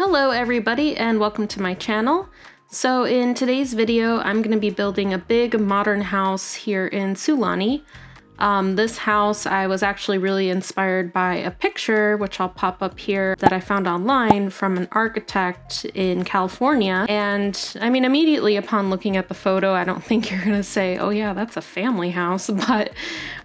Hello everybody and welcome to my channel. So in today's video I'm going to be building a big modern house here in Sulani. This house I was actually really inspired by a picture, which I'll pop up here, that I found online from an architect in California. And I mean, immediately upon looking at the photo, I don't think you're gonna say, oh yeah, that's a family house. But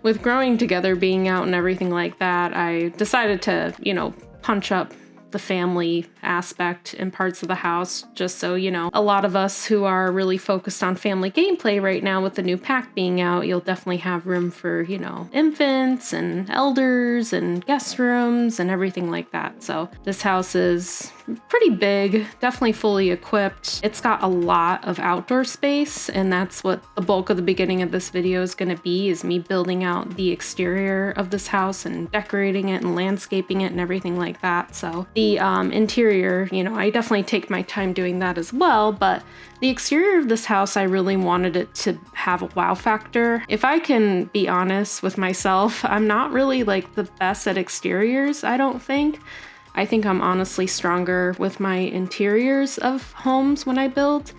with growing together, being out and everything like that, I decided to, punch up the family aspect in parts of the house, just so a lot of us who are really focused on family gameplay right now with the new pack being out, you'll definitely have room for infants and elders and guest rooms and everything like that. So this house is pretty big, definitely fully equipped. It's got a lot of outdoor space, and that's what the bulk of the beginning of this video is going to be, is me building out the exterior of this house and decorating it and landscaping it and everything like that. So the interior, I definitely take my time doing that as well, but the exterior of this house, I really wanted it to have a wow factor. If I can be honest with myself, I'm not really like the best at exteriors, I don't think. I think I'm honestly stronger with my interiors of homes when I build.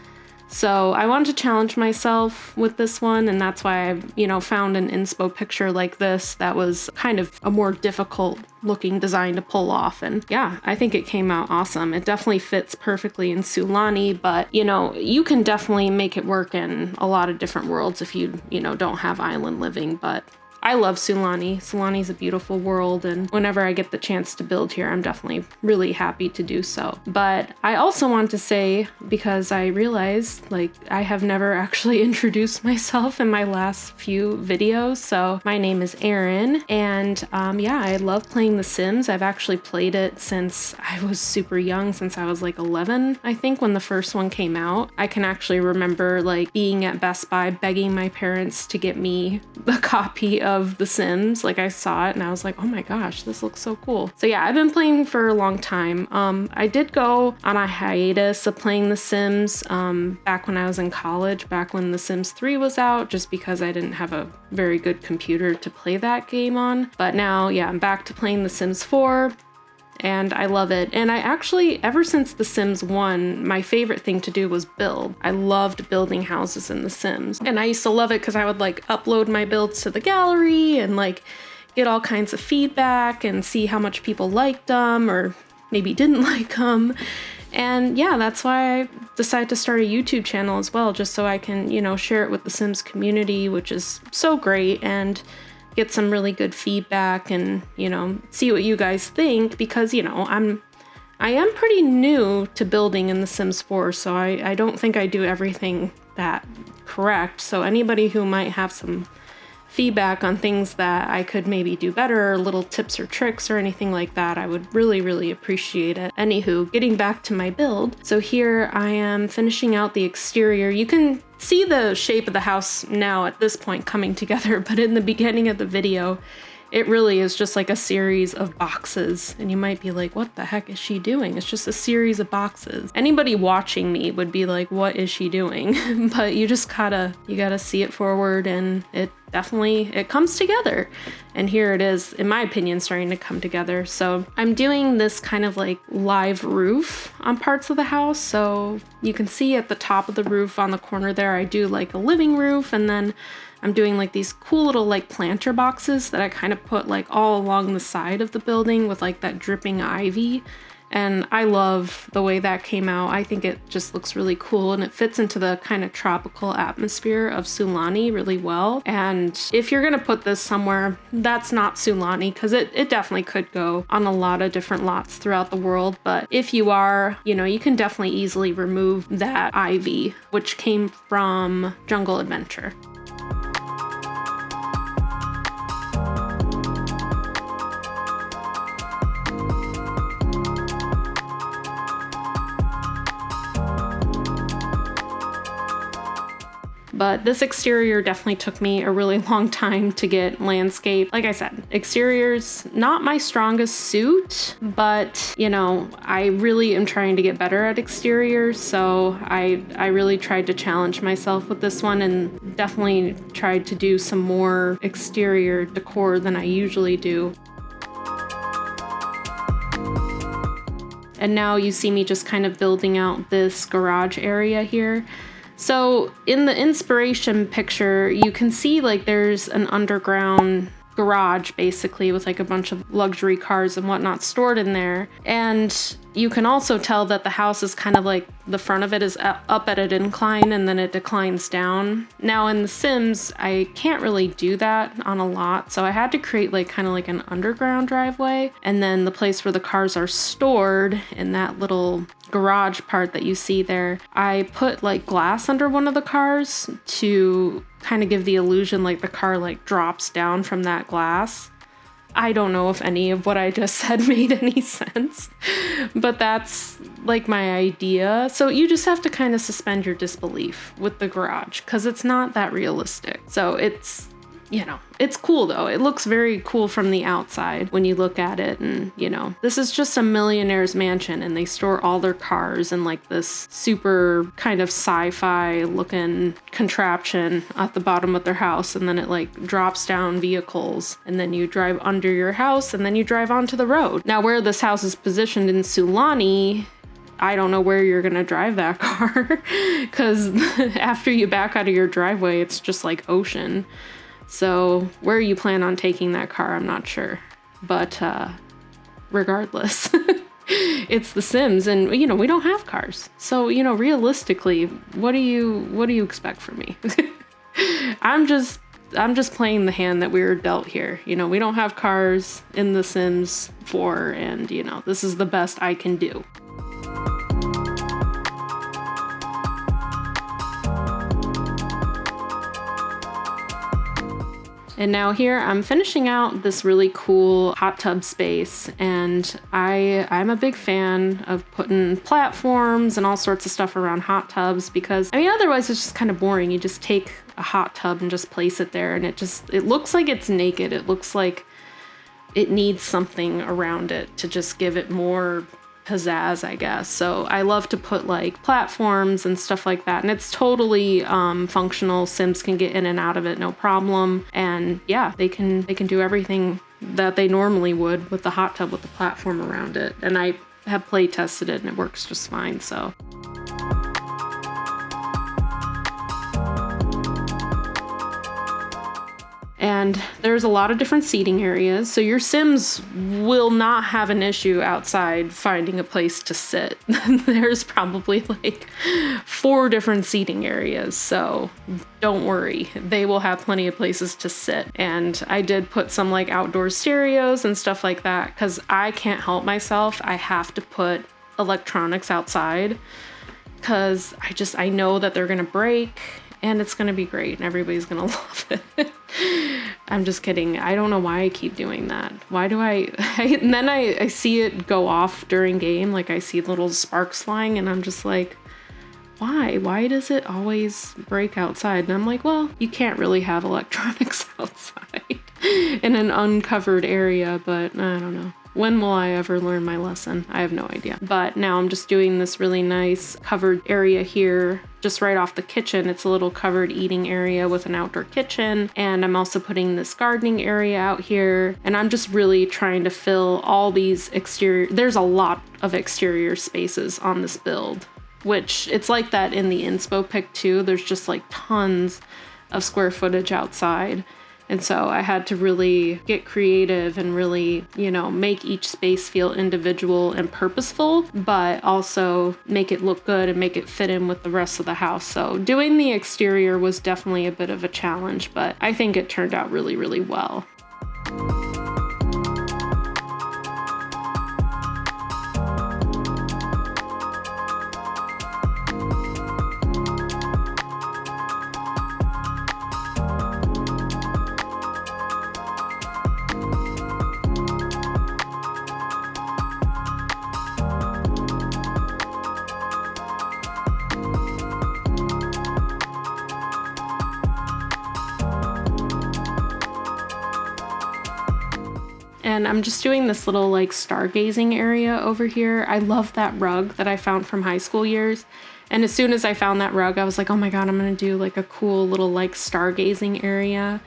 So I wanted to challenge myself with this one, and that's why I, found an inspo picture like this that was kind of a more difficult looking design to pull off. And yeah, I think it came out awesome. It definitely fits perfectly in Sulani, but you can definitely make it work in a lot of different worlds if you, don't have island living. But I love Sulani. Sulani's a beautiful world, and whenever I get the chance to build here, I'm definitely really happy to do so. But I also want to say, because I realized I have never actually introduced myself in my last few videos. So my name is Erin, and I love playing The Sims. I've actually played it since I was super young, since I was 11, I think, when the first one came out. I can actually remember being at Best Buy begging my parents to get me a copy of The Sims. I saw it and I was like, oh my gosh, this looks so cool. So yeah, I've been playing for a long time. I did go on a hiatus of playing The Sims back when I was in college, back when The Sims 3 was out, just because I didn't have a very good computer to play that game on. But now, yeah, I'm back to playing The Sims 4. And I love it. And I actually, ever since The Sims 1, my favorite thing to do was build. I loved building houses in The Sims. And I used to love it because I would upload my builds to the gallery and get all kinds of feedback and see how much people liked them or maybe didn't like them. And yeah, that's why I decided to start a YouTube channel as well, just so I can, share it with the Sims community, which is so great, and get some really good feedback and, see what you guys think, because, I am pretty new to building in The Sims 4, so I don't think I do everything that correct. So anybody who might have some feedback on things that I could maybe do better, or little tips or tricks or anything like that, I would really, really appreciate it. Anywho, getting back to my build. So here I am finishing out the exterior. You can see the shape of the house now at this point coming together, but in the beginning of the video, it really is just a series of boxes. And you might be like, what the heck is she doing? It's just a series of boxes. Anybody watching me would be like, what is she doing? But you gotta see it forward, and it comes together. And here it is, in my opinion, starting to come together. So I'm doing this kind of live roof on parts of the house. So you can see at the top of the roof on the corner there, I do a living roof, and then I'm doing these cool little planter boxes that I kind of put all along the side of the building with that dripping ivy. And I love the way that came out. I think it just looks really cool, and it fits into the kind of tropical atmosphere of Sulani really well. And if you're gonna put this somewhere that's not Sulani, because it definitely could go on a lot of different lots throughout the world, but if you are, you can definitely easily remove that ivy, which came from Jungle Adventure. But this exterior definitely took me a really long time to get landscape. Like I said, exterior's not my strongest suit, but I really am trying to get better at exteriors. So I really tried to challenge myself with this one, and definitely tried to do some more exterior decor than I usually do. And now you see me just kind of building out this garage area here. So in the inspiration picture, you can see like there's an underground garage basically with like a bunch of luxury cars and whatnot stored in there. And you can also tell that the house is kind of like the front of it is up at an incline and then it declines down. Now in The Sims, I can't really do that on a lot. So I had to create like kind of like an underground driveway. And then the place where the cars are stored in that little garage part that you see there, I put like glass under one of the cars to kind of give the illusion like the car like drops down from that glass. I don't know if any of what I just said made any sense, but that's like my idea. So you just have to kind of suspend your disbelief with the garage because it's not that realistic. So it's, you know, it's cool though. It looks very cool from the outside when you look at it. And, you know, this is just a millionaire's mansion and they store all their cars in like this super kind of sci-fi looking contraption at the bottom of their house. And then it like drops down vehicles and then you drive under your house and then you drive onto the road. Now where this house is positioned in Sulani, I don't know where you're gonna drive that car because after you back out of your driveway, it's just like ocean. So where you plan on taking that car, I'm not sure. But regardless, it's The Sims and, you know, we don't have cars. So, you know, realistically, what do you expect from me? I'm just playing the hand that we were dealt here. You know, we don't have cars in The Sims 4 and, you know, this is the best I can do. And now here I'm finishing out this really cool hot tub space, and I'm a big fan of putting platforms and all sorts of stuff around hot tubs because, I mean, otherwise it's just kind of boring. You just take a hot tub and just place it there and it looks like it's naked. It looks like it needs something around it to just give it more pizzazz, I guess. So I love to put like platforms and stuff like that, and it's totally functional. Sims can get in and out of it no problem, and yeah, they can do everything that they normally would with the hot tub with the platform around it. And I have play tested it and it works just fine. So and there's a lot of different seating areas, so your Sims will not have an issue outside finding a place to sit. There's probably like 4 different seating areas, so don't worry, they will have plenty of places to sit. And I did put some like outdoor stereos and stuff like that because I can't help myself. I have to put electronics outside because I know that they're gonna break and it's gonna be great and everybody's gonna love it. I'm just kidding. I don't know why I keep doing that. Why do and then I see it go off during game, like I see little sparks flying and I'm just like, why? Why does it always break outside? And I'm like, well, you can't really have electronics outside in an uncovered area, but I don't know. When will I ever learn my lesson? I have no idea. But now I'm just doing this really nice covered area here, just right off the kitchen. It's a little covered eating area with an outdoor kitchen. And I'm also putting this gardening area out here. And I'm just really trying to fill all these there's a lot of exterior spaces on this build, which it's like that in the inspo pic too. There's just like tons of square footage outside. And so I had to really get creative and really, you know, make each space feel individual and purposeful, but also make it look good and make it fit in with the rest of the house. So doing the exterior was definitely a bit of a challenge, but I think it turned out really, really well. And I'm just doing this little like stargazing area over here. I love that rug that I found from high school years. And as soon as I found that rug, I was like, oh my God, I'm gonna do like a cool little like stargazing area.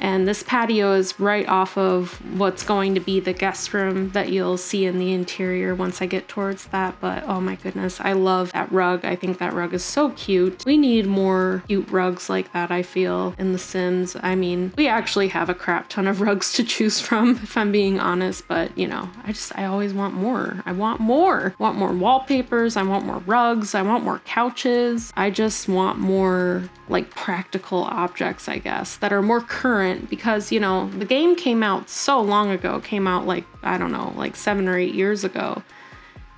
And this patio is right off of what's going to be the guest room that you'll see in the interior once I get towards that. But oh my goodness, I love that rug. I think that rug is so cute. We need more cute rugs like that, I feel, in The Sims. I mean, we actually have a crap ton of rugs to choose from, if I'm being honest, but you know, I always want more. I want more. I want more wallpapers. I want more rugs. I want more couches. I just want more like practical objects, I guess, that are more current, because, you know, the game came out so long ago, came out like, I don't know, like 7 or 8 years ago.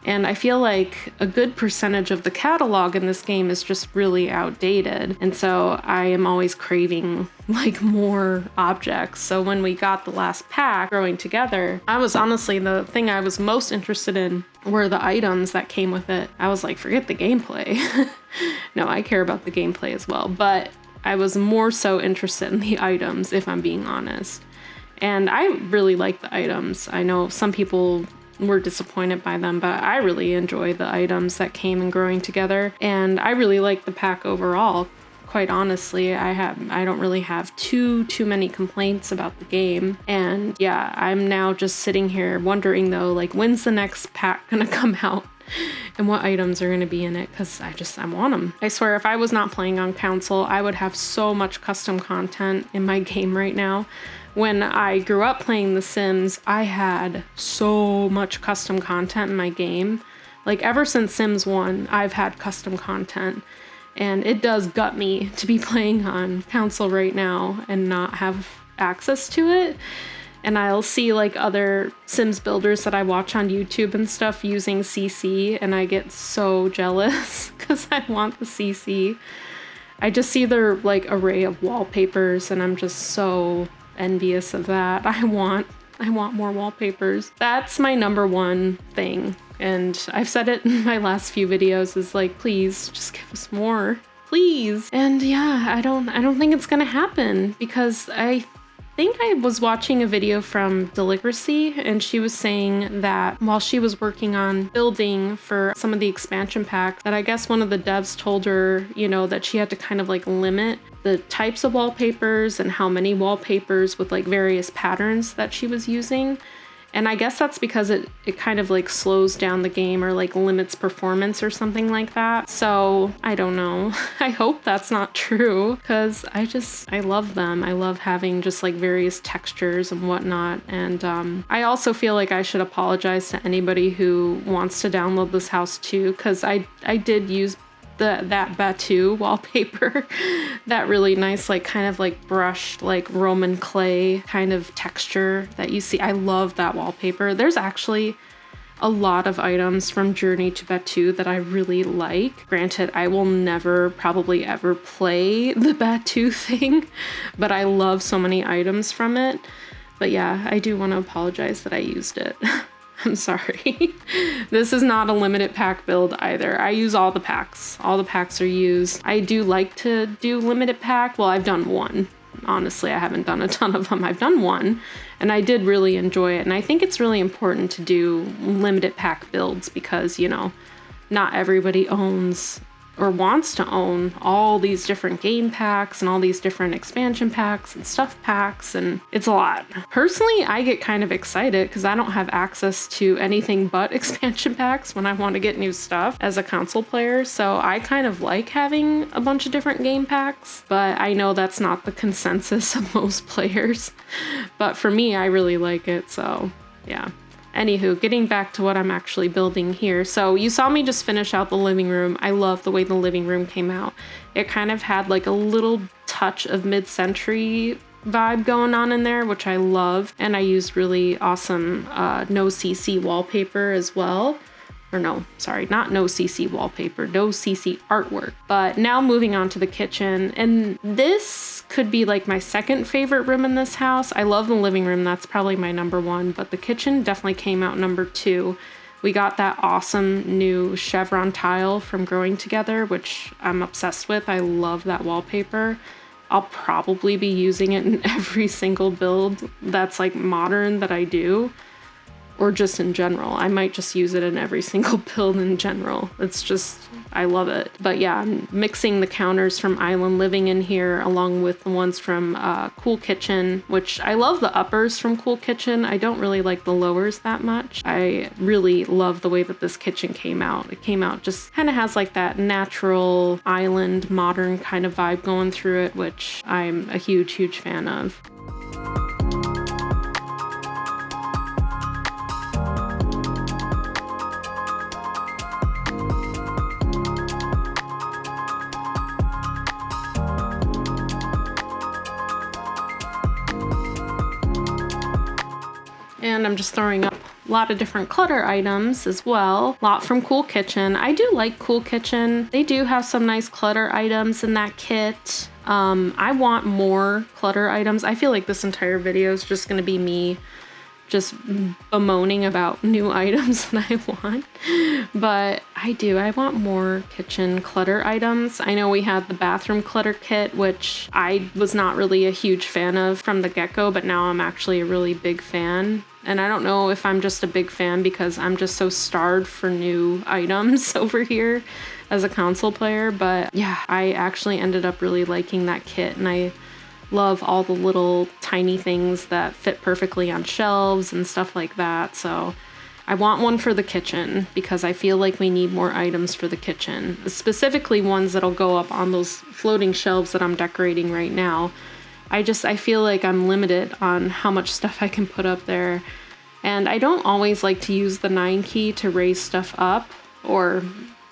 And I feel like a good percentage of the catalog in this game is just really outdated. And so I am always craving like more objects. So when we got the last pack Growing Together, I was honestly, the thing I was most interested in were the items that came with it. I was like, forget the gameplay. No, I care about the gameplay as well, but I was more so interested in the items, if I'm being honest. And I really like the items. I know some people were disappointed by them, but I really enjoy the items that came in Growing Together, and I really like the pack overall. Quite honestly, I don't really have too many complaints about the game. And yeah, I'm now just sitting here wondering though, like, when's the next pack gonna come out and what items are gonna be in it, because I want them. I swear, if I was not playing on console, I would have so much custom content in my game right now. When I grew up playing The Sims, I had so much custom content in my game. Like, ever since Sims 1, I've had custom content. And it does gut me to be playing on console right now and not have access to it. And I'll see like other Sims builders that I watch on YouTube and stuff using CC, and I get so jealous because I want the CC. I just see their like array of wallpapers and I'm just so envious of that. I want more wallpapers. That's my number one thing. And I've said it in my last few videos, is like, please just give us more, please. And yeah, I don't think it's gonna happen, because I think I was watching a video from Deligracy, and she was saying that while she was working on building for some of the expansion packs, that I guess one of the devs told her, you know, that she had to kind of like limit the types of wallpapers and how many wallpapers with like various patterns that she was using. And I guess that's because it kind of like slows down the game or like limits performance or something like that. So I don't know. I hope that's not true, because I love them. I love having just like various textures and whatnot. And I also feel like I should apologize to anybody who wants to download this house too, because I did use that Batu wallpaper, that really nice, like kind of like brushed, like Roman clay kind of texture that you see. I love that wallpaper. There's actually a lot of items from Journey to Batu that I really like. Granted, I will never probably ever play the Batu thing, but I love so many items from it. But yeah, I do want to apologize that I used it. I'm sorry. This is not a limited pack build either. I use all the packs. All the packs are used. I do like to do limited pack. Well, I've done one. Honestly, I haven't done a ton of them. I've done one, and I did really enjoy it. And I think it's really important to do limited pack builds because, you know, not everybody owns or wants to own all these different game packs and all these different expansion packs and stuff packs, and it's a lot. Personally, I get kind of excited because I don't have access to anything but expansion packs when I want to get new stuff as a console player, so I kind of like having a bunch of different game packs, but I know that's not the consensus of most players. But for me, I really like it, so yeah. Anywho, getting back to what I'm actually building here. So you saw me just finish out the living room. I love the way the living room came out. It kind of had like a little touch of mid-century vibe going on in there, which I love. And I used really awesome no CC wallpaper as well. Or no, sorry, not no CC wallpaper, no CC artwork. But now moving on to the kitchen, and this could be like my second favorite room in this house. I love the living room, that's probably my number one, but the kitchen definitely came out number two. We got that awesome new chevron tile from Growing Together, which I'm obsessed with. I love that wallpaper. I'll probably be using it in every single build that's like modern that I do. Or just in general. I might just use it in every single build in general. It's just, I love it. But yeah, I'm mixing the counters from Island Living in here along with the ones from Cool Kitchen, which I love the uppers from Cool Kitchen. I don't really like the lowers that much. I really love the way that this kitchen came out. It came out just kind of has like that natural island modern kind of vibe going through it, which I'm a huge fan of. And I'm just throwing up a lot of different clutter items as well. A lot from Cool Kitchen. I do like Cool Kitchen. They do have some nice clutter items in that kit. I want more clutter items. I feel like this entire video is just going to be me just bemoaning about new items that I want. But I want more kitchen clutter items. I know we had the bathroom clutter kit, which I was not really a huge fan of from the get-go, but now I'm actually a really big fan. And I don't know if I'm just a big fan because I'm just so starved for new items over here as a console player. But yeah, I actually ended up really liking that kit, and I love all the little tiny things that fit perfectly on shelves and stuff like that. So I want one for the kitchen because I feel like we need more items for the kitchen, specifically ones that'll go up on those floating shelves that I'm decorating right now. I feel like I'm limited on how much stuff I can put up there. And I don't always like to use the 9 key to raise stuff up, or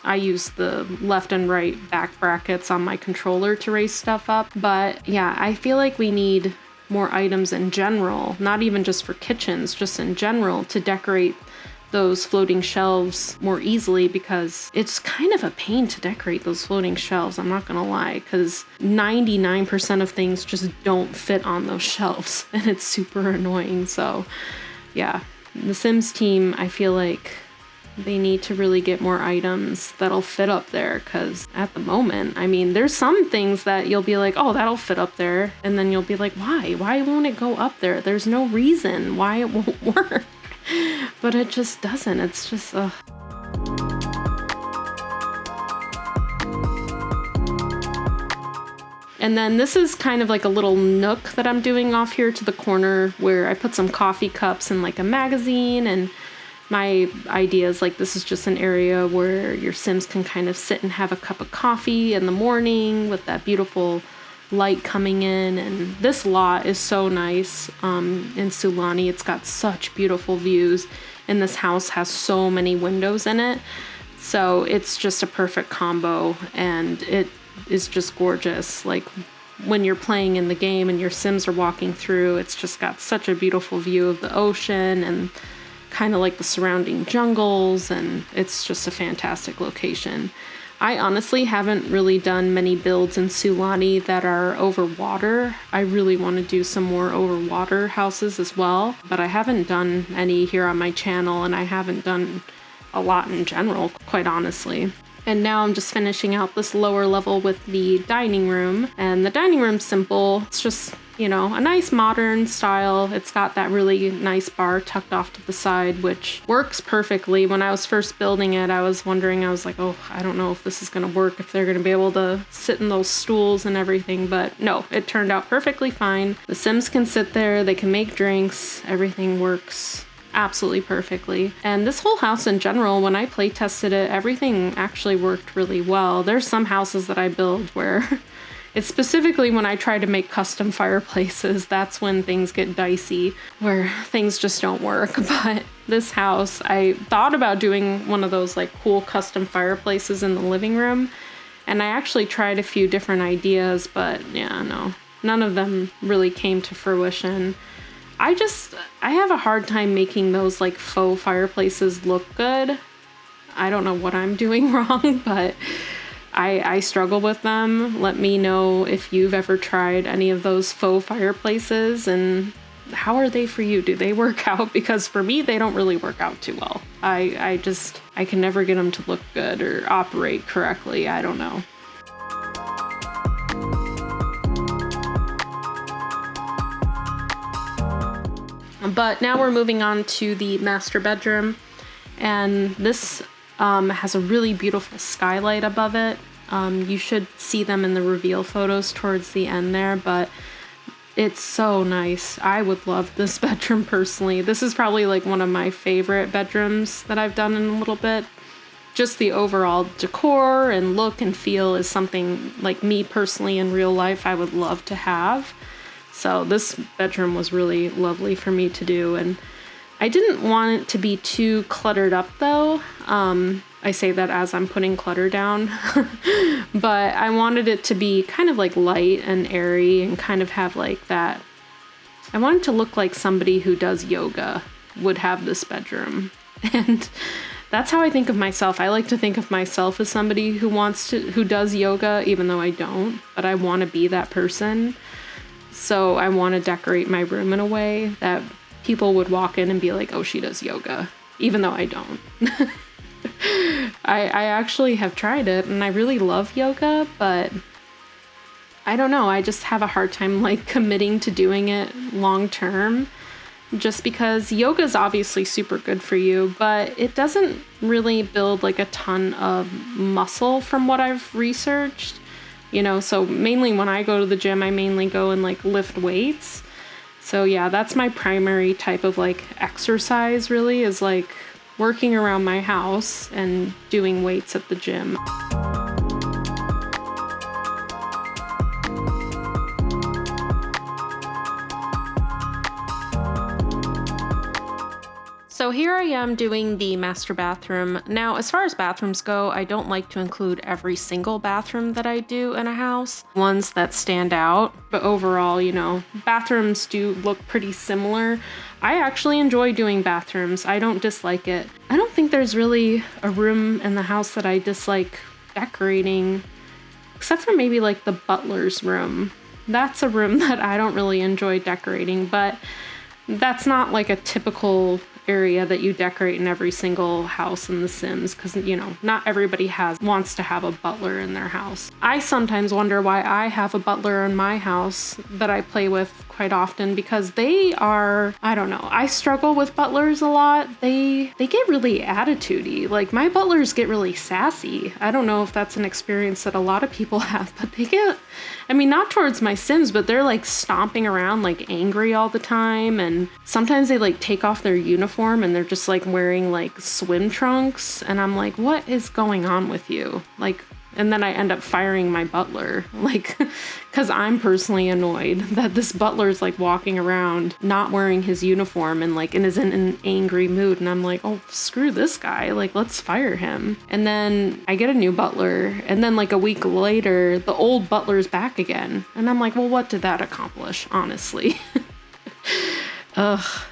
I use the left and right back brackets on my controller to raise stuff up. But yeah, I feel like we need more items in general, not even just for kitchens, just in general, to decorate those floating shelves more easily, because it's kind of a pain to decorate those floating shelves, I'm not gonna lie, because 99% of things just don't fit on those shelves and it's super annoying. So yeah, the Sims team, I feel like they need to really get more items that'll fit up there, because at the moment, I mean, there's some things that you'll be like, oh, that'll fit up there, and then you'll be like, why won't it go up there? There's no reason why it won't work. But it just doesn't. It's just And then this is kind of like a little nook that I'm doing off here to the corner where I put some coffee cups and like a magazine, and my idea is like this is just an area where your Sims can kind of sit and have a cup of coffee in the morning with that beautiful light coming in. And this lot is so nice in Sulani. It's got such beautiful views, and this house has so many windows in it, so it's just a perfect combo, and it is just gorgeous. Like when you're playing in the game and your Sims are walking through, it's just got such a beautiful view of the ocean and kind of like the surrounding jungles, and it's just a fantastic location. I honestly haven't really done many builds in Sulani that are over water. I really want to do some more over water houses as well, but I haven't done any here on my channel, and I haven't done a lot in general, quite honestly. And now I'm just finishing out this lower level with the dining room, and the dining room's simple. It's just, you know, a nice modern style. It's got that really nice bar tucked off to the side, which works perfectly. When I was first building it, I was wondering, I was like, oh, I don't know if this is gonna work, if they're gonna be able to sit in those stools and everything, but no, it turned out perfectly fine. The Sims can sit there, they can make drinks, everything works absolutely perfectly. And this whole house in general, when I play tested it, everything actually worked really well. There's some houses that I build where it's specifically when I try to make custom fireplaces, that's when things get dicey, where things just don't work. But this house, I thought about doing one of those like cool custom fireplaces in the living room, and I actually tried a few different ideas, but yeah, no, none of them really came to fruition. I have a hard time making those like faux fireplaces look good. I don't know what I'm doing wrong, but I struggle with them. Let me know if you've ever tried any of those faux fireplaces, and how are they for you? Do they work out? Because for me, they don't really work out too well. I can never get them to look good or operate correctly. I don't know. But now we're moving on to the master bedroom, and this It has a really beautiful skylight above it. You should see them in the reveal photos towards the end there, but it's so nice. I would love this bedroom personally. This is probably like one of my favorite bedrooms that I've done in a little bit. Just the overall decor and look and feel is something like me personally in real life I would love to have. So this bedroom was really lovely for me to do, and I didn't want it to be too cluttered up though. I say that as I'm putting clutter down, but I wanted it to be kind of like light and airy and kind of have like that. I wanted to look like somebody who does yoga would have this bedroom. And that's how I think of myself. I like to think of myself as somebody who does yoga, even though I don't, but I want to be that person. So I want to decorate my room in a way that people would walk in and be like, oh, she does yoga, even though I don't. I actually have tried it and I really love yoga, but I don't know. I just have a hard time like committing to doing it long term, just because yoga is obviously super good for you, but it doesn't really build like a ton of muscle from what I've researched, you know, so mainly when I go to the gym, I mainly go and like lift weights. So yeah, that's my primary type of like exercise really, is like working around my house and doing weights at the gym. So here I am doing the master bathroom. Now, as far as bathrooms go, I don't like to include every single bathroom that I do in a house, ones that stand out. But overall, you know, bathrooms do look pretty similar. I actually enjoy doing bathrooms. I don't dislike it. I don't think there's really a room in the house that I dislike decorating, except for maybe like the butler's room. That's a room that I don't really enjoy decorating, but that's not like a typical area that you decorate in every single house in The Sims, because, you know, not everybody wants to have a butler in their house. I sometimes wonder why I have a butler in my house that I play with quite often, because they are, I don't know, I struggle with butlers a lot. They get really attitudey. Like, my butlers get really sassy. I don't know if that's an experience that a lot of people have, but they get, I mean, not towards my Sims, but they're like stomping around like angry all the time, and sometimes they like take off their uniform and they're just like wearing like swim trunks, and I'm like, what is going on with you? Like, and then I end up firing my butler, like, because I'm personally annoyed that this butler's like walking around not wearing his uniform and like, and is in an angry mood. And I'm like, oh, screw this guy. Like, let's fire him. And then I get a new butler. And then like a week later, the old butler's back again. And I'm like, well, what did that accomplish, honestly? Ugh,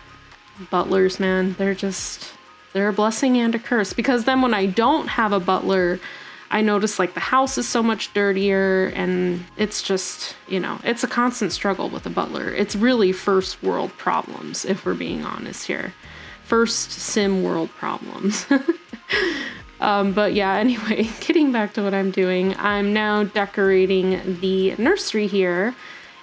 butlers, man, they're a blessing and a curse, because then when I don't have a butler, I notice like the house is so much dirtier, and it's just, you know, it's a constant struggle with a butler. It's really first world problems, if we're being honest here. First sim world problems. But yeah, anyway, getting back to what I'm doing, I'm now decorating the nursery here.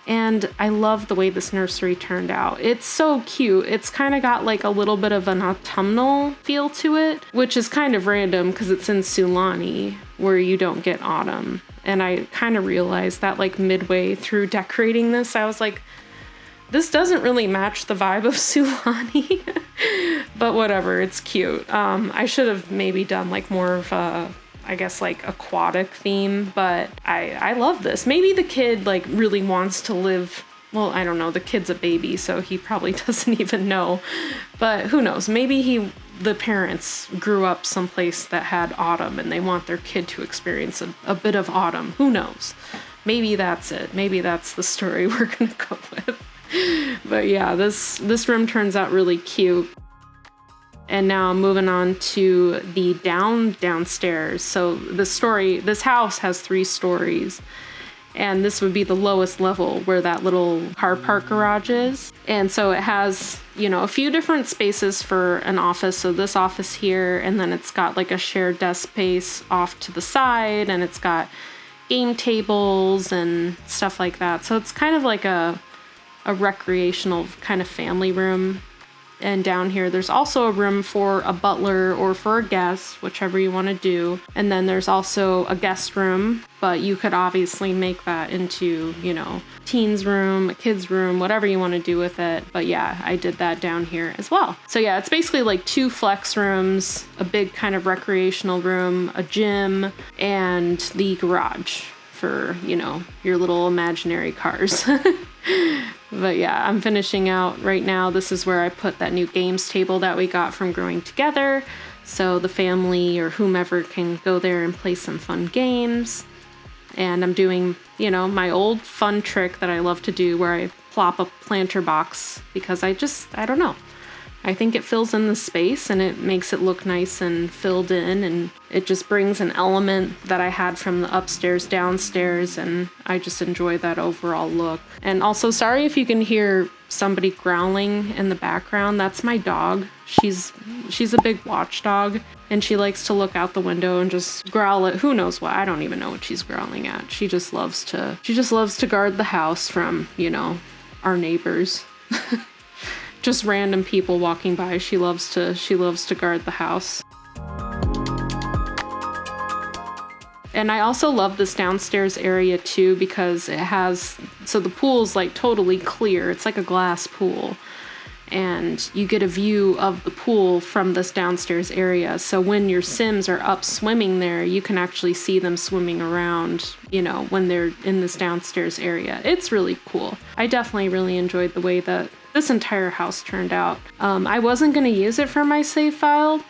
And I love the way this nursery turned out. It's so cute. It's kind of got like a little bit of an autumnal feel to it, which is kind of random because it's in Sulani, where you don't get autumn. And I kind of realized that like midway through decorating this, I was like, this doesn't really match the vibe of Sulani. But whatever, it's cute. I should have maybe done like more of a, I guess, like aquatic theme, but I love this. Maybe the kid like really wants to live, well, I don't know, the kid's a baby, so he probably doesn't even know, but who knows, maybe the parents grew up someplace that had autumn and they want their kid to experience a bit of autumn. Who knows? Maybe that's it. Maybe that's the story we're gonna go with. But yeah, this room turns out really cute. And now I'm moving on to the downstairs. So this house has 3 stories, and this would be the lowest level where that little car park garage is. And so it has, you know, a few different spaces for an office. So this office here, and then it's got like a shared desk space off to the side, and it's got game tables and stuff like that. So it's kind of like a recreational kind of family room. And down here, there's also a room for a butler or for a guest, whichever you want to do. And then there's also a guest room, but you could obviously make that into, you know, teens room, a kid's room, whatever you want to do with it. But yeah, I did that down here as well. So yeah, it's basically like 2 flex rooms, a big kind of recreational room, a gym, and the garage for, you know, your little imaginary cars. But yeah, I'm finishing out right now. This is where I put that new games table that we got from Growing Together. So the family or whomever can go there and play some fun games. And I'm doing, you know, my old fun trick that I love to do where I plop a planter box because I don't know. I think it fills in the space and it makes it look nice and filled in, and it just brings an element that I had from the upstairs downstairs, and I just enjoy that overall look. And also, sorry if you can hear somebody growling in the background. That's my dog. She's a big watchdog, and she likes to look out the window and just growl at who knows what. I don't even know what she's growling at. She just loves to guard the house from, you know, our neighbors. Just random people walking by. She loves to guard the house. And I also love this downstairs area too because it has, so the pool's like totally clear. It's like a glass pool. And you get a view of the pool from this downstairs area. So when your Sims are up swimming there, you can actually see them swimming around, you know, when they're in this downstairs area. It's really cool. I definitely really enjoyed the way that this entire house turned out. I wasn't going to use it for my save file,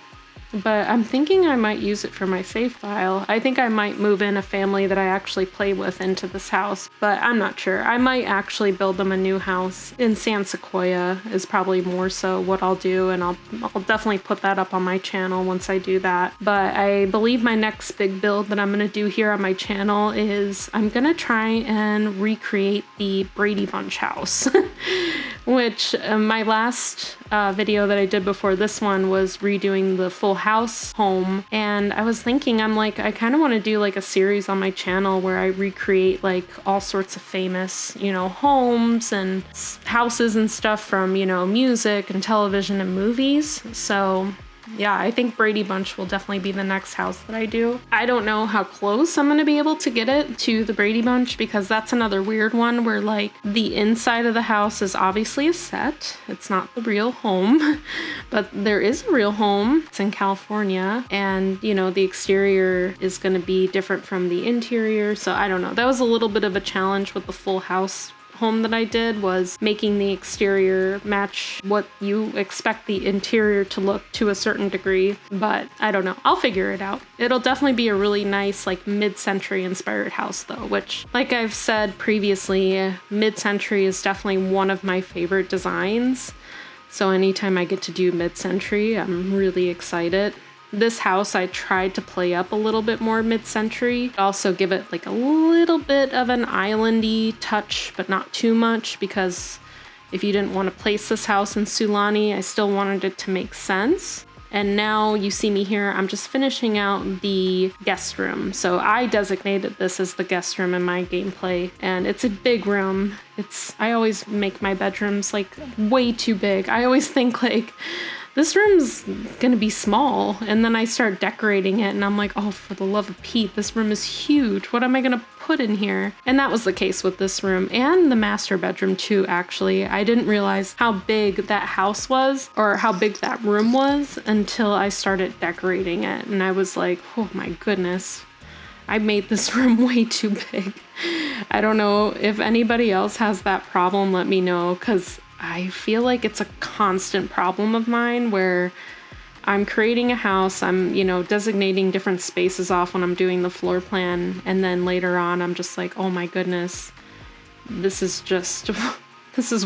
but I'm thinking I might use it for my save file. I think I might move in a family that I actually play with into this house, but I'm not sure. I might actually build them a new house in San Sequoia is probably more so what I'll do, and I'll definitely put that up on my channel once I do that. But I believe my next big build that I'm going to do here on my channel is I'm going to try and recreate the Brady Bunch house, which my last video that I did before this one was redoing the full house home, and I was thinking, I'm like, I kind of want to do like a series on my channel where I recreate like all sorts of famous, you know, homes and houses and stuff from, you know, music and television and movies. So yeah, I think Brady Bunch will definitely be the next house that I do. I don't know how close I'm going to be able to get it to the Brady Bunch because that's another weird one where like the inside of the house is obviously a set. It's not the real home, but there is a real home. It's in California, and you know, the exterior is going to be different from the interior. So I don't know. That was a little bit of a challenge with the full house home that I did, was making the exterior match what you expect the interior to look to a certain degree, but I don't know. I'll figure it out. It'll definitely be a really nice like mid-century inspired house though, which like I've said previously, mid-century is definitely one of my favorite designs. So anytime I get to do mid-century, I'm really excited. This house I tried to play up a little bit more mid-century, also give it like a little bit of an islandy touch, but not too much, because if you didn't want to place this house in Sulani, I still wanted it to make sense. And now you see me here, I'm just finishing out the guest room. So I designated this as the guest room in my gameplay, and it's a big room. I always make my bedrooms like way too big. I always think like, this room's gonna be small, and then I start decorating it and I'm like, oh, for the love of Pete, this room is huge. What am I gonna put in here? And that was the case with this room and the master bedroom too, actually. I didn't realize how big that house was or how big that room was until I started decorating it, and I was like, oh my goodness, I made this room way too big. I don't know if anybody else has that problem, let me know, because I feel like it's a constant problem of mine where I'm creating a house, I'm, you know, designating different spaces off when I'm doing the floor plan, and then later on I'm just like, oh my goodness, this is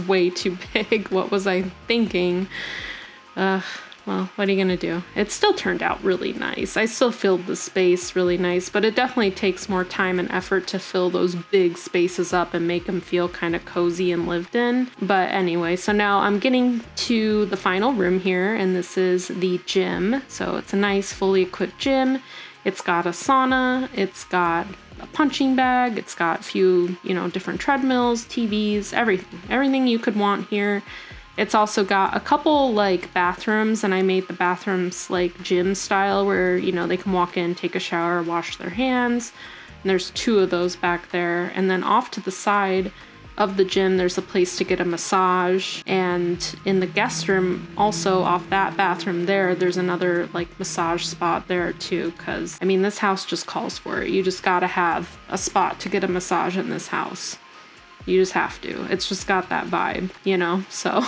way too big. What was I thinking? Well, what are you gonna do? It still turned out really nice. I still filled the space really nice, but it definitely takes more time and effort to fill those big spaces up and make them feel kind of cozy and lived in. But anyway, so now I'm getting to the final room here, and this is the gym. So it's a nice fully equipped gym. It's got a sauna, it's got a punching bag, it's got a few, you know, different treadmills, TVs, everything you could want here. It's also got a couple like bathrooms, and I made the bathrooms like gym style where, you know, they can walk in, take a shower, wash their hands. And there's 2 of those back there. And then off to the side of the gym, there's a place to get a massage. And in the guest room, also off that bathroom there's another like massage spot there too. Cause I mean, this house just calls for it. You just gotta have a spot to get a massage in this house. You just have to. It's just got that vibe, you know, so.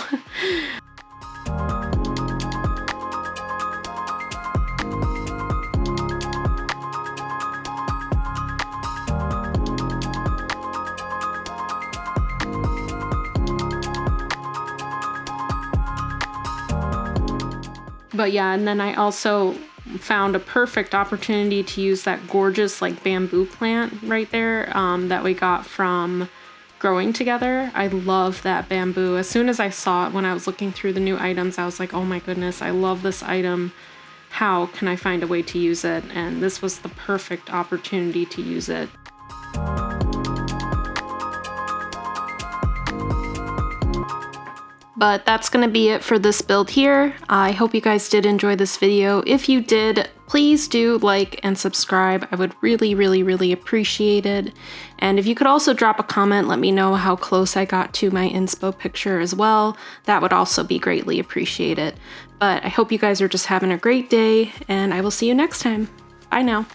But yeah, and then I also found a perfect opportunity to use that gorgeous like bamboo plant right there that we got from Growing Together. I love that bamboo. As soon as I saw it when I was looking through the new items, I was like, oh my goodness, I love this item. How can I find a way to use it? And this was the perfect opportunity to use it. But that's going to be it for this build here. I hope you guys did enjoy this video. If you did, please do like and subscribe. I would really, really, really appreciate it. And if you could also drop a comment, let me know how close I got to my inspo picture as well. That would also be greatly appreciated. But I hope you guys are just having a great day, and I will see you next time. Bye now.